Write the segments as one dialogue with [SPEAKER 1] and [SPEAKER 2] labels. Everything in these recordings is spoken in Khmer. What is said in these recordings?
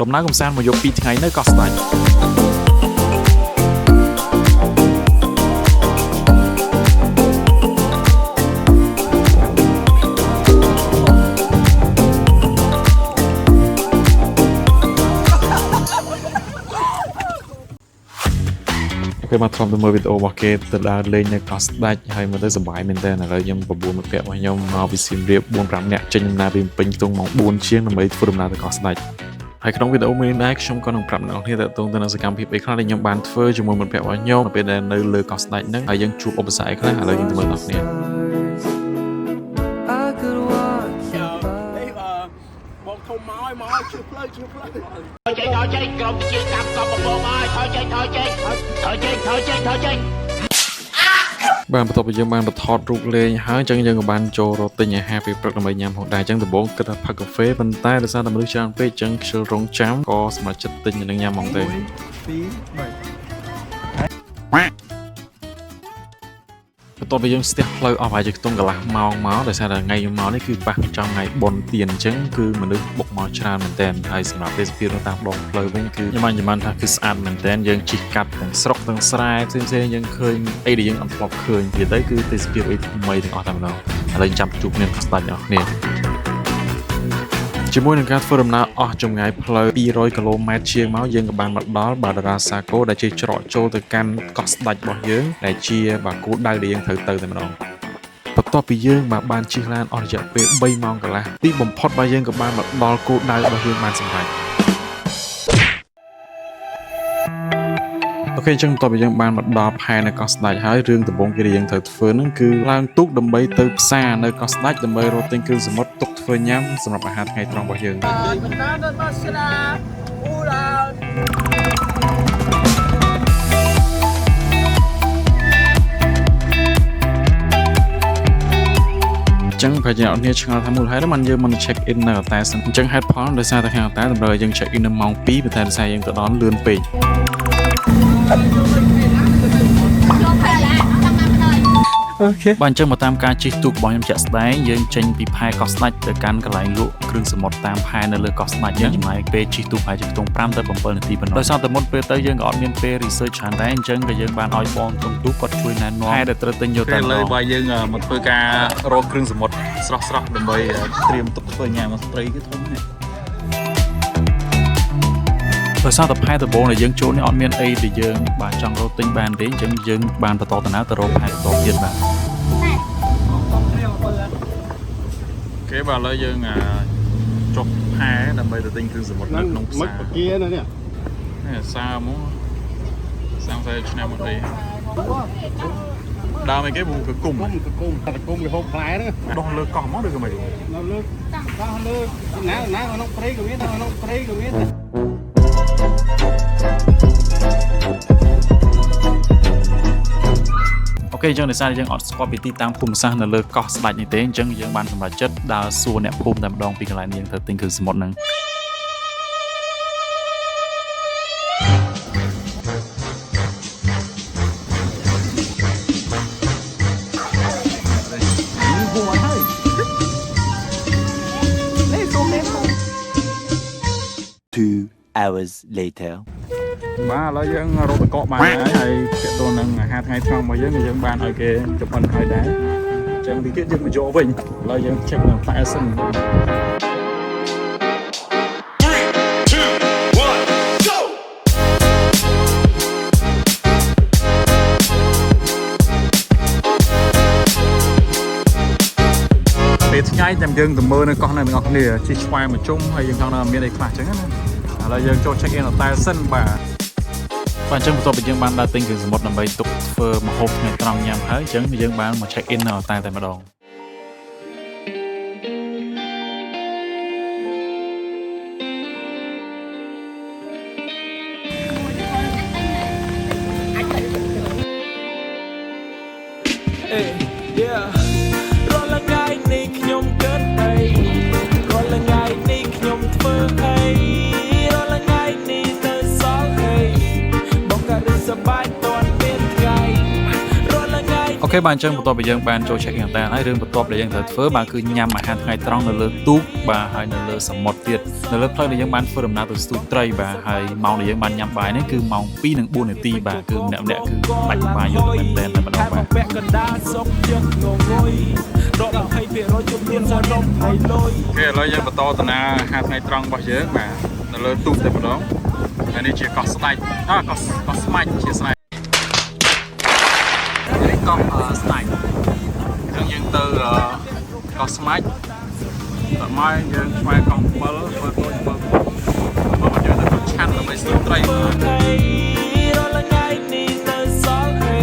[SPEAKER 1] ដំណើរកំសាន្តមកយក2ថ្ងៃនៅកោះស្ដេចគេមកថតទៅមើលវីដេអូរបស់គេទៅដើរលេងនៅកោះស្ដេចហើយមើលទៅសប្បាយមែនតើឥឡូវខ្ញុំ9មិត្តភក្តិរបស់ខ្ញុំមកពីសៀមរាប 4-5 នាក់ចេញដំណើរពីពេញខ្ទង់ម៉ោង4ជាងដើម្បីធ្វើដំណើរទៅកោះស្ដេចហើយក្នុងវីដេអូមួយនេះដែរខ្ញុំក៏នឹងប្រាប់អ្នកនរគ្នាតើតើទៅនឹងសកម្មភាពអីខ្លះដែលខ្ញុំបានធ្វើជាមួយមិត្តភក្តិរបស់ខ្ញុំនៅពេលដែលនៅលើកោះស្ដេចហ្នឹងហើយយើងជួបឧបសគ្គអីខ្លះឥឡូវយើងទៅមើលអ្នកនរគ្នា
[SPEAKER 2] បងធំមកជឿផ្លូវចេញក្រុមជាកម្មកំបងមកថយចេញ
[SPEAKER 1] បាទបន្ទាប់ពីយើងបានបន្ថតរូបលេងហើយអញ្ចឹងយើងក៏បានចូលរកទិញអាហារពេលព្រឹកដើម្បីញ៉ាំផងដែរអញ្ចឹងដំបូងគិតថាផឹកកាហ្វេប៉ុន្តែដោយសារតែមនុស្សច្រើនពេកអញ្ចឹងខ្ជិលរងចាំក៏សម្រេចចិត្តទិញនិងញ៉ាំហ្មងទេបន្ទាប់ពីយើងស្ទះផ្លូវអស់ហើយជាខ្ទង់កន្លះម៉ោងមកដោយសារតែថ្ងៃមកនេះគឺប៉ះចំថ្ងៃបុណ្យទានអញ្ចឹងគឺមនុស្សបុកមកច្រើនមែនទែនហើយសម្រាប់ទេសភាពនៅតាមដងផ្លូវវិញគឺខ្ញុំបានថាគឺស្អាតមែនទែនយើងជិះកាត់ទាំងស្រុកទាំងស្រែផ្សេងៗយើងឃើញអីដែលយើងអត់ធ្លាប់ឃើញទៀតទៅគឺទេសភាពអីថ្មីទាំងអស់តែម្ដងឥឡូវចាំជួបគ្នាកោះស្ដេចអ្នកគ្នាជាមួយនឹងការធ្វើដំណើរអស់ចម្ងាយផ្លូវ200គីឡូម៉ែត្រជាងមកយើងក៏បានមកដល់បាតារាសាគរដែលជាច្រកចូលទៅកាន់កោះស្ដេចរបស់យើងដែលជាបាគោលដៅដែលយើងត្រូវទៅតែម្ដងបន្ទាប់ពីយើងបានជិះឡានអស់រយៈពេល3ម៉ោងកន្លះទីបំផុតរបស់យើងក៏បានមកដល់គោលដៅរបស់យើងបានសម្រេចអូខេអញ្ចឹងបន្ទាប់ពីយើងបានមកដល់ផែនៅកោះស្ដេចហើយរឿងដំបូងគេដែលយើងត្រូវធ្វើហ្នឹងគឺឡើងទូកដើម្បីទៅផ្សារនៅកោះស្ដេចដើម្បីរកទិញគ្រឿងសមុទ្រទុកធ្វើញ៉ាំសម្រាប់អាហារថ្ងៃត្រង់របស់យើងចឹងប្រហែលជាអ្នកនរឆ្ងល់ថាមូលហេតុហ្នឹងយើងមិន check in នៅអតែសិនអញ្ចឹងហេតុផលដោយសារតែខាងអតែតម្រូវឲ្យយើង check in នៅម៉ោង2ប៉ុន្តែដោយសារយើងទៅដល់លឿនពេកអូខេបាទអញ្ចឹងមកតាមការជិះទូករបស់ខ្ញុំជាក់ស្ដែងយើងចេញពីផែកោះស្ដេចទៅកាន់កន្លែងលក់គ្រឿងសមុទ្រតាមផែនៅលើកោះស្ដេចយើងចំណាយពេលជិះទូកប្រហែលជាខ្ទង់5ទៅ7នាទីប៉ុណ្ណោះដោយសារតែមុនពេលទៅយើងក៏អត់មានពេល research ច្រើនដែរអញ្ចឹងក៏យើងបានឲ្យបងក្នុងទូកគាត់ជួយណែនាំផែដែលត្រូវទិញយកទៅលើបើយើងមកធ្វើការរកគ្រឿងសមុទ្រស្រស់ៗដើម្បីត្រៀមទុកធ្វើញ៉ាំមកត្រីគឺធំណាស់ដោយសារតែផែដំបូងដែលយើងចូលនេះអត់មានអីដែលយើងបានចង់រកទិញបានទេអញ្ចឹងយើងបានបន្តដំណើរទៅរកផែបន្តទៀតបាទគេបាទឥឡូវយើងចុះផែដើម្បីទៅទិញគ្រឿងសមុទ្រនៅក្នុងផ្សារ
[SPEAKER 2] មិនបកាណានេះ
[SPEAKER 1] សារមកសាំងតែឆ្នាំមកអីដើមអីគេពូគឺគុំ
[SPEAKER 2] វាហូបផ្លែហ្នឹង
[SPEAKER 1] ដោះលើកោះមកឬក៏មិន
[SPEAKER 2] នៅលើកោះលើណាក្នុងព្រៃក៏មានក្នុងព្រៃក៏មាន
[SPEAKER 1] អូខេអញ្ចឹងដោយសារយើងអត់ស្គាល់ពីទីតាំងភូមិសាស្ត្រនៅលើកោះស្ដេចនេះទេអញ្ចឹងយើងបានសម្រេចចិត្តដើរសួរអ្នកភូមិតែម្ដងពីកន្លែងនេះយើងត្រូវទិញគ្រឿងសមុទ្រហ្នឹង
[SPEAKER 3] 2 hours later
[SPEAKER 1] បាទឥឡូវយើងរកតកបានហើយទាក់ទងនឹងអាហារថ្ងៃត្រង់របស់យើងបានឲ្យគេចម្អិនឲ្យដែរអញ្ចឹងទីទៀតយើងមកយកវិញឥឡូវយើង check នៅតែសិនពេលថ្ងៃតែយើងទៅមើលនៅកោះនៅទាំងអស់គ្នាជិះឆ្វែមកជុំហើយយើងថតនៅមានអីខ្លះអញ្ចឹងណាឥឡូវយើងចូល check in តែសិនបាទអញ្ចឹងបន្ទាប់ពីយើងបានដើរទិញគ្រឿងសមុទ្រដើម្បីទុកធ្វើម្ហូបថ្ងៃត្រង់ញ៉ាំហើយអញ្ចឹងយើងបានមក check in នៅតែម្ដង
[SPEAKER 4] រាល់ថ្ងៃនេះខ្ញុំគិតអីរាល់ថ្ងៃនេះខ្ញុំធ្វើអីរាល់ថ្ងៃនេះនៅសល់អីបងក៏រឹសបាយតន់មានថ្ងៃរាល់ថ្ងៃ
[SPEAKER 1] អូខេ គេបានអញ្ចឹងបន្ទាប់ពីយើងបានចូល check in តាហើយរឿងបន្ទាប់ដែលយើងត្រូវធ្វើបាទគឺញ៉ាំអាហារថ្ងៃត្រង់នៅលើទូកបាទហើយនៅលើសមុទ្រទៀតនៅលើផ្លូវដែលយើងបានធ្វើដំណើរទៅស្ទូចត្រីបាទហើយម៉ោងដែលយើងបានញ៉ាំបាយនេះគឺម៉ោង 2 និង 4 នាទីបាទគឺម្នាក់ៗគឺបាច់បាយយកទៅមែនតែម្ដងបាទ
[SPEAKER 4] ពាក់កណ្ដាលសុកចិត្តងងុយដក 20% ជុំមានសារំហើយលុយ
[SPEAKER 1] អូខេឥឡូវយើងបន្តដំណើរអាហារថ្ងៃត្រង់របស់យើងបាទនៅលើទូកតែម្ដងហើយនេះជាកោះស្ដេចកោះស្មាច់ជាស្រេចនេះកោះស្ដេចអញ្ចឹងយើងទៅកោះស្មាច់ដល់មកយើងឆ្វែងកោះ7ធ្វើដូចមើលមកយើងទៅកោះឆាន់ដើម្បីស្ទូចត្រី
[SPEAKER 4] រលងៃនេះនៅសល់អី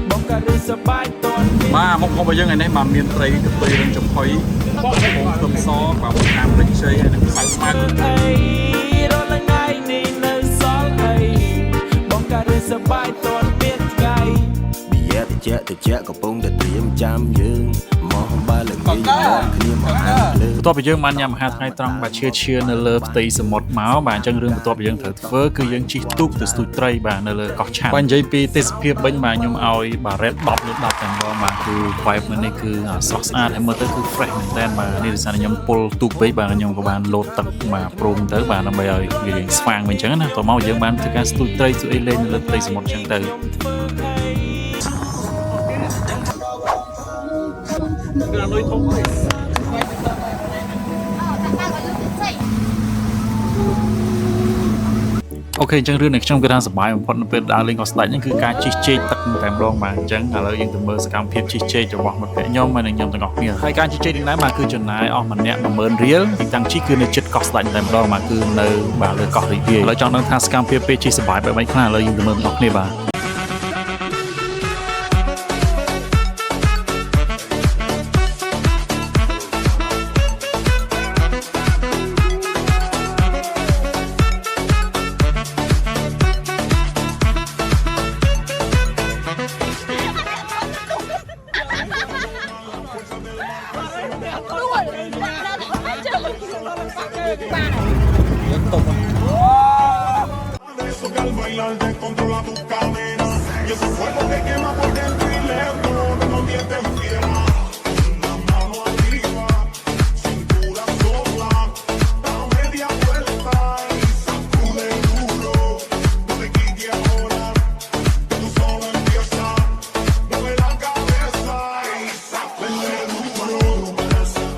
[SPEAKER 4] បងក៏រីសប្បាយតន់
[SPEAKER 1] បាទមុខរបស់យើងឯនេះបាទមានត្រីកទុយនិងចំហុយបងខ្ទឹមសបាទតាមព្រៃជ័យហើយនឹងខ្សែស្មាច់
[SPEAKER 4] រលងៃនេះនៅសល់អីបងក៏រីសប្បាយតន់មានថ្ងៃ
[SPEAKER 5] បៀតិចកំពុងតែត្រៀមចាំយើងមកបើល្ងាចយកគ្នាមកហាត់លើ
[SPEAKER 1] បន្ទាប់ពីយើងបានញ៉ាំអាហារថ្ងៃត្រង់បាទឈឿនៅលើផ្ទៃសមុទ្រមកបាទអញ្ចឹងរឿងបន្ទាប់ពីយើងត្រូវធ្វើគឺយើងជិះទូកទៅស្ទូចត្រីបាទនៅលើកោះឆាន់បាទនិយាយពីទេសភាពវិញបាទខ្ញុំឲ្យបាទ red 10 លើ 10 តែម្ដងបាទគឺ vibe នេះគឺស្រស់ស្អាតហើយមើលទៅគឺ fresh មែនតើបាទនេះដោយសារខ្ញុំពុលទូកពេកបាទខ្ញុំក៏បានលោតទឹកបាទព្រមទៅបាទដើម្បីឲ្យវាស្វាងវិញអញ្ចឹងណាតោះមកយើងបានធ្វើការស្ទូចត្រីស្ទូចអីលេងនៅលើផ្ទៃសមុទ្រអញ្ចឹងទៅ អូខេអញ្ចឹងរឿងនេះខ្ញុំគឺថាសប្បាយបំផុតនៅពេលដើរលេងកោះស្ដេចហ្នឹងគឺការជិះជែកទឹកតែម្ដងបាទអញ្ចឹងឥឡូវយើងទៅមើលសកម្មភាពជិះជែករបស់មិត្តភក្តិខ្ញុំហើយនិងខ្ញុំទាំងអស់គ្នាហើយការជិះជែកនេះដែរបាទគឺចំណាយអស់ម្នាក់ 10000 រៀលទីតាំងជិះគឺនៅជិតកោះស្ដេចតែម្ដងបាទគឺនៅបាទលើកោះរីករាយឥឡូវចង់ដឹងថាសកម្មភាពពេលជិះសប្បាយបែបម៉េចខ្លះឥឡូវយើងទៅមើលទាំងអស់គ្នាបាទ
[SPEAKER 6] Eso que al bailar descontrola tu cadera y ese fuego que quema por dentro y lejos te convierte en fiera. Una mano arriba, cintura sola, da media vuelta y sacude duro. No te quites ahora, que tú solo empieza. Mueve la cabeza y sacude duro.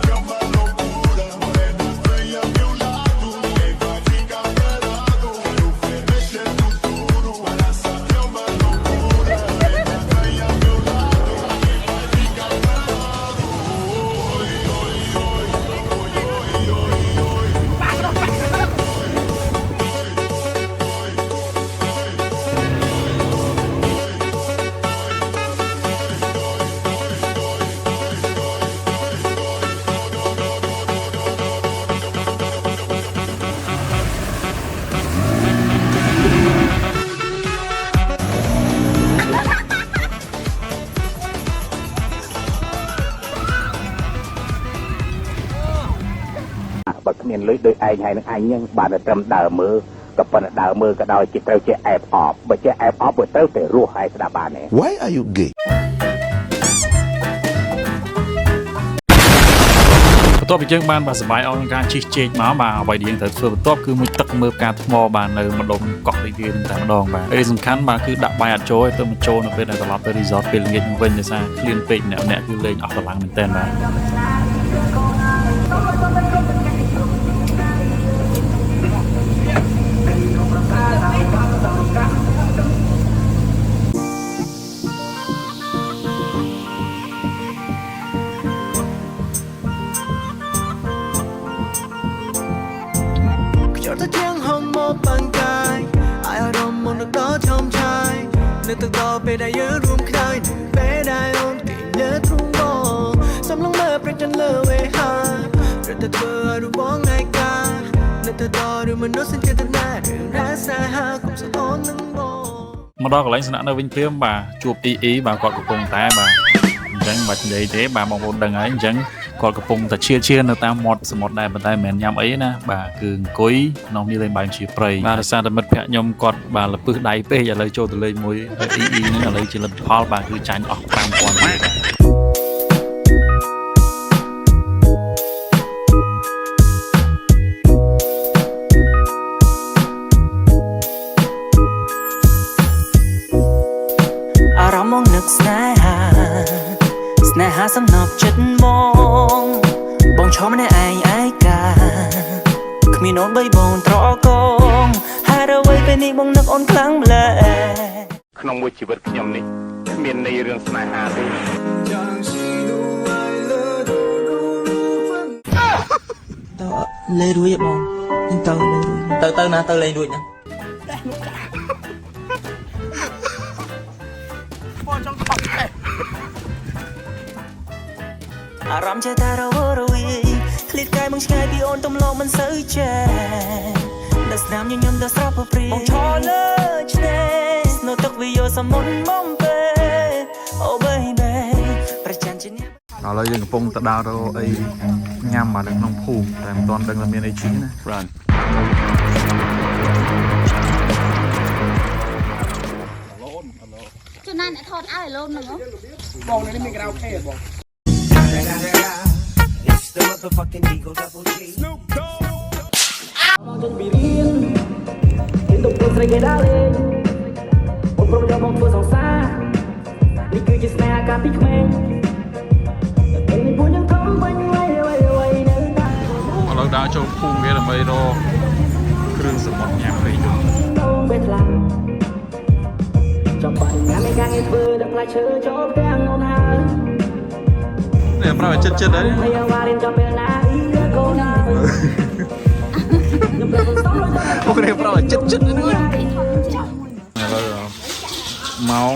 [SPEAKER 6] Llama locura, morena estrella de un lado, llega chica pedado, pero feliz el futuro. Para esa llama locura, morena estrella de un lado, llega chica pedado. Hoy, hoy, hoy, hoy, hoy, hoy, hoy.
[SPEAKER 2] បើគ្មានលុយដោយឯងហើយនឹងអញហ្នឹងបានតែត្រឹមដើរមើលក៏ប៉ុន្តែដើរមើលក៏ដោយជាត្រូវជាអែបអបបើជាអែបអបវាត្រូវតែរស់ហើយស្ដាប់បានទេ
[SPEAKER 5] Why are you gay?
[SPEAKER 1] បន្ទាប់ពីយើងបានបាទសប្បាយអស់នឹងការជិះជែកមកបាទអ្វីដែលយើងត្រូវធ្វើបន្ទាប់គឺមួយទឹកមើលការថ្មបាទនៅម្ដុំកោះរីករាយនឹងតែម្ដងបាទហើយសំខាន់បាទគឺដាក់បាយអត់ចូលទៅមកចូលនៅពេលដែលត្រឡប់ទៅ resort ពេលល្ងាចវិញដោយសារឃ្លានពេកអ្នកគឺលេងអស់កម្លាំងមែនតើបាទ
[SPEAKER 7] Cho ta tiếng hồng một bàn cài ai ở đâu một nước đó trong trai nơi từ đó về đây nhớ rung khai về đây ôn kỷ nhớ rung bò sắm lông mơ bên chân lơ về hà rồi ta thưa đủ bó ngày ca nơi từ đó đưa mình nói xin cho ta na đường ra xa ha cũng sẽ ôn nâng bò
[SPEAKER 1] មកដល់កន្លែងស្នាក់នៅវិញព្រាមបាទជួបអ៊ីបាទគាត់កំពុងតែបាទអញ្ចឹងបាទនិយាយទេបាទបងប្អូនដឹងហើយអញ្ចឹង គាត់កំពុងតែឈៀននៅតាមមាត់សមុទ្រដែរប៉ុន្តែមិនមែនញ៉ាំអីណាបាទគឺអង្គុយក្នុងនេះលេងបាយជាព្រៃបាទដោយសារតែមិត្តភក្តិខ្ញុំគាត់បាទលពឹសដៃពេកឥឡូវចូលទៅលេងមួយអ៊ីហ្នឹងឥឡូវជាលទ្ធផលបាទគឺចាញ់អស់ 5,000 ម៉ាត
[SPEAKER 8] អារម្មណ៍មកនឹកស្នេហាសំណប់ចិត្តបងឈរម្នាក់ឯងឯកាគ្មានអូនបីបងត្រកងហេតុអ្វីពេលនេះបងនឹកអូនខ្លាំងម្ល៉េះ
[SPEAKER 2] ក្នុងមួយជីវិតខ្ញុំនេះគ្មានន័យរឿងស្នេហាទេ
[SPEAKER 8] លេងរួចបងទៅណាទៅលេងរួចណាអារម្មណ៍ចេះតែរវល់រវីឃ្លាតកាយមកឆ្ងាយពីអូនទំលងមិនសូវចេះដល់ស្នាមញញឹមដល់ស្រស់ព្រីបងឈរលើឆ្នេរស្នូទឹកវាយកសមុទ្រមុំពេអូ baby ប្រចាំជានេះ
[SPEAKER 1] ឥឡូវយើងកំពុងទៅដើររកអីញ៉ាំមកនៅក្នុងភូមិតែមិនទាន់ដឹងថាមានអីជីណា Run
[SPEAKER 9] ចំណានអ្នកថតឲ្យឡូនហ្នឹង
[SPEAKER 10] បងនេះមានក្រៅខេបង
[SPEAKER 7] It's the motherfucking Eagle Double G Snoop Dogg មកចេញពីរៀនមានទុកស្រីគេដើរលេងអូនព្រមយកមកធ្វើសង្សារនេះគឺជាស្នេហាកាលពីក្មេងពេលនេះពួកយើងធំបាញ់វៃនៅតែ
[SPEAKER 1] ឥឡូវដើរចូលភូមិគេដើម្បីរកគ្រឿងសមុទ្រញ៉ាំពេលយប់
[SPEAKER 7] ពេលខ្លាំងចាំបាញ់ញ៉ាំឯកាងារធ្វើដល់ផ្លែឈើចូលផ្ទាំងអូនហើយ
[SPEAKER 1] នេះប្រាប់ឲ្យចិត្តហើយ
[SPEAKER 7] ហើយអាវ៉ារៀនចាំពេលណាអ៊ីកូណា
[SPEAKER 1] ពួកគេប្រាប់ឲ្យចិត្តនេះឥឡូវម៉ោង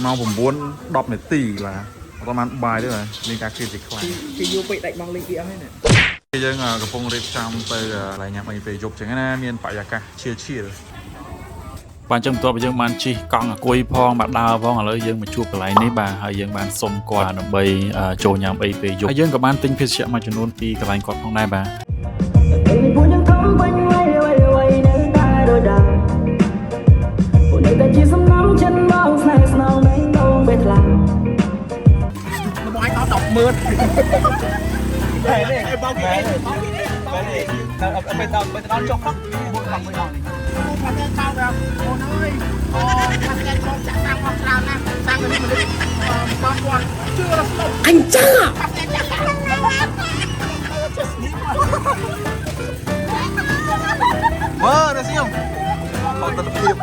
[SPEAKER 1] 9:10 នាទីបាទប្រហែលបាយទេបាទមានការគិតជាខ្លាំង
[SPEAKER 10] គេយូរពេកដាច់មកលេងវាអស់ហើយណា
[SPEAKER 1] យើងកំពុងរៀបចំទៅកន្លែងញ៉ាំអីពេលយប់ចឹងណាមានបរិយាកាសឈៀលបាទចឹងបន្ទាប់ពីយើងបានជិះកង់អង្គុយផងបាទដើរផងឥឡូវយើងមកជួបកន្លែងនេះបាទហើយយើងបានសុំគាត់ដើម្បីចូលញ៉ាំអីពេលយប់ហើយយើងក៏បានទិញភេសជ្ជៈមួយចំនួនពីកន្លែងគាត់ផងដែរបាទ
[SPEAKER 7] ពេលនេះពួកយើងធំបាញ់វៃនៅតែដូចដើមពួកនេះតែជាសំណងចិនមកស្នេហ៍ស្នងនៃដងពេលខ្លាំង
[SPEAKER 10] បងឲ្យដល់ 100000 តែបងគេបងគេទៅដល់ចុះខំមួយដល់មួយដល់គាត់តែចោលប្រាប់អូនអើយអូគាត់តែចោលចាក់តាមមកក្រៅណាសាំងនេះមនុស្សបងគាត់ជឿរស្លុបអញចឹងមើលរសៀងអត់ទៅភាព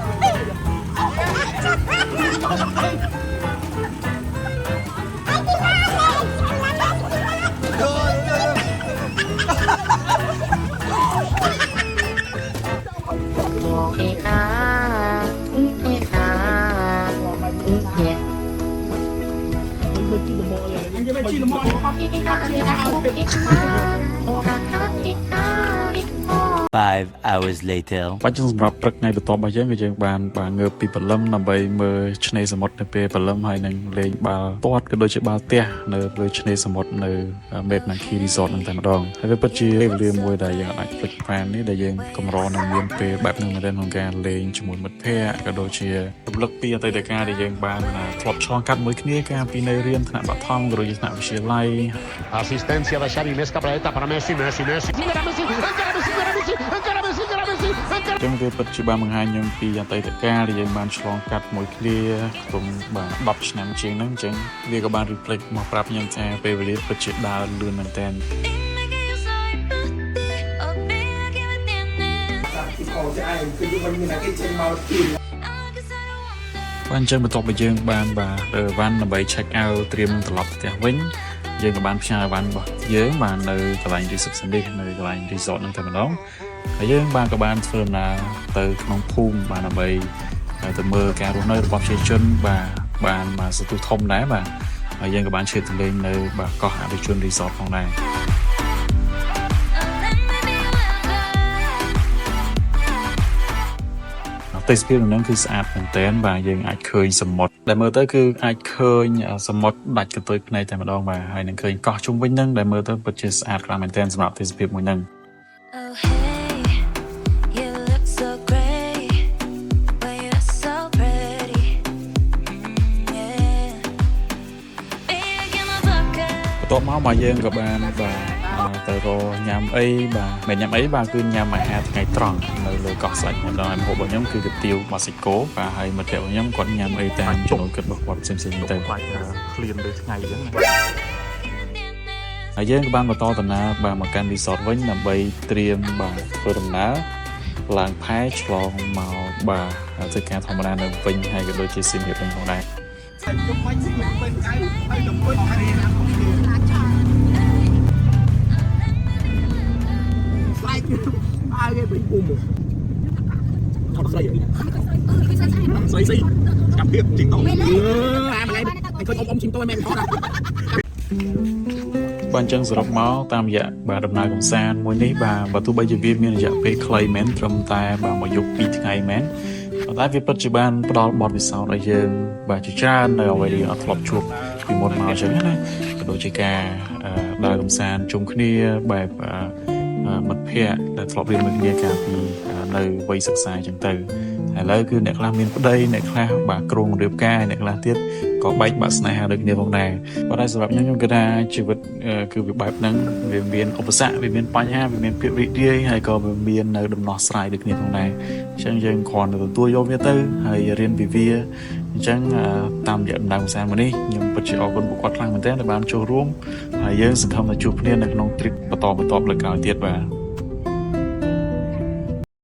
[SPEAKER 3] 5 hours later.
[SPEAKER 1] បាទចឹងសម្រាប់ព្រឹកថ្ងៃបន្ទាប់របស់យើងគឺយើងបានងើបពីព្រលឹមដើម្បីមើលឆ្នេរសមុទ្រនៅពេលព្រលឹមហើយនឹងលេងបាល់ទាត់ក៏ដូចជាបាល់ទះនៅលើឆ្នេរសមុទ្រនៅ Mednanki Resort នឹងតែម្ដងហើយវាពិតជាពេលវេលាមួយដែលយើងអាចភ្លេចបាននេះដែលយើងកម្រនឹងមានពេលបែបហ្នឹងមែនទែនក្នុងការលេងជាមួយមិត្តភ័ក្តិក៏ដូចជារំលឹកពីអតីតកាលដែលយើងបានធ្លាប់ឆ្លងកាត់មួយគ្នាកាលពីនៅរៀនថ្នាក់បឋមក៏ដូចជាថ្នាក់វិទ្យាល័យ
[SPEAKER 11] Asistencia da Xavi Mesca para esta para Messi
[SPEAKER 1] ចឹងវាពិតជាបានបង្ហាញខ្ញុំពីអតីតកាលដែលយើងបានឆ្លងកាត់មួយគ្នាក្នុងបាទ10ឆ្នាំជាងហ្នឹងអញ្ចឹងវាក៏បាន reflect មកប្រាប់ខ្ញុំថាពេលវេលាពិតជាដើរលឿនមែនតើ បាទអញ្ចឹងបន្ទាប់ពីយើងបានបាទរើវ៉ាន់ដើម្បី check out ត្រៀមត្រឡប់ផ្ទះវិញយើងក៏បានផ្ញើវ៉ាន់របស់យើងបាននៅកន្លែង reception នេះនៅកន្លែង resort ហ្នឹងតែម្ដងហើយយើងបានក៏បានធ្វើដំណើរទៅក្នុងភូមិបានដើម្បីទៅមើលការរស់នៅរបស់ប្រជាជនបាទបានមកសន្ទុះធំដែរបាទហើយយើងក៏បានឈើទៅលេងនៅបាទកោះអភិជន resort ផងដែរ ភ ទេសភាពហ្នឹងគឺស្អាតមែនទែនបាទយើងអាចឃើញសមុទ្រដែលមើលទៅគឺអាចឃើញសមុទ្រដាច់កន្ទុយភ្នែកតែម្ដងបាទហើយនឹងឃើញកោះជុំវិញហ្នឹងដែលមើលទៅពិតជាស្អាតខ្លាំងមែនទែនសម្រាប់ទេសភាពមួយហ្នឹង បន្ទាប់មកយើងក៏បានបាទទៅរកញ៉ាំអីបាទមិនញ៉ាំអីបាទគឺញ៉ាំអាហារថ្ងៃត្រង់នៅលើកោះស្ដេចម្ដងហើយម្ហូបរបស់ខ្ញុំគឺគុយទាវម៉ាស៊ីកូបាទហើយមិត្តភក្តិរបស់ខ្ញុំគាត់ញ៉ាំអីតាមចំណូលចិត្តរបស់គាត់ផ្សេងៗទៅបាច់ឃ្លានលើថ្ងៃអញ្ចឹងហើយយើងក៏បានបន្តដំណើរបាទមកកាន់រីសតវិញដើម្បីត្រៀមបាទធ្វើដំណើរឡើងផែឆ្លងមកបាទធ្វើការធម្មតានៅវិញហើយក៏ដូចជាសៀមរាបវិញផងដែរ
[SPEAKER 10] ខ្ញុំមិនស្គាល់ពេលថ្ងៃហើយដល់ពេលថ្ងៃណាស្លាយអាយគេវិញពុំថតស្រីស្រីចាំទៀតជីងតោអាម្លេះអញឃើញអ៊ំជីងតោឲ្យមែនថត
[SPEAKER 1] បាទអញ្ចឹងសរុបមកតាមរយៈបាទដំណើរកម្សាន្តមួយនេះបាទបើទោះបីជាវាមានរយៈពេលខ្លីមែនត្រឹមតែបាទមួយយប់2ថ្ងៃមែនតែវាពិតជាបានផ្ដល់បទពិសោធន៍ឲ្យយើងបាទជាច្រើននៅអ្វីដែលយើងអត់ធ្លាប់ជួបពីមុនមកអញ្ចឹងណាក៏ដូចជាការដើរកម្សាន្តជុំគ្នាបែបមិត្តភ័ក្តិដែលធ្លាប់រៀនមួយគ្នាកាលពីនៅវ័យសិក្សាអញ្ចឹងទៅឥឡូវគឺអ្នកខ្លះមានប្តីអ្នកខ្លះបាទក្រុងរៀបការអ្នកខ្លះទៀតក៏បែកបាក់ស្នេហាដូចគ្នាផងដែរប៉ុន្តែសម្រាប់ខ្ញុំគិតថាជីវិតគឺវាបែបហ្នឹងវាមានឧបសគ្គវាមានបញ្ហាវាមានភាពរីករាយហើយក៏វាមាននៅដំណោះស្រាយដូចគ្នាផងដែរអញ្ចឹងយើងគ្រាន់តែទទួលយកវាទៅហើយរៀនពីវាអញ្ចឹងតាមរយៈដំណើរកម្សាន្តមួយនេះខ្ញុំពិតជាអរគុណពួកគាត់ខ្លាំងមែនទែនដែលបានចូលរួមហើយយើងសង្ឃឹមថាជួបគ្នានៅក្នុងទ្រីបបន្តលើកក្រោយទៀតបាទ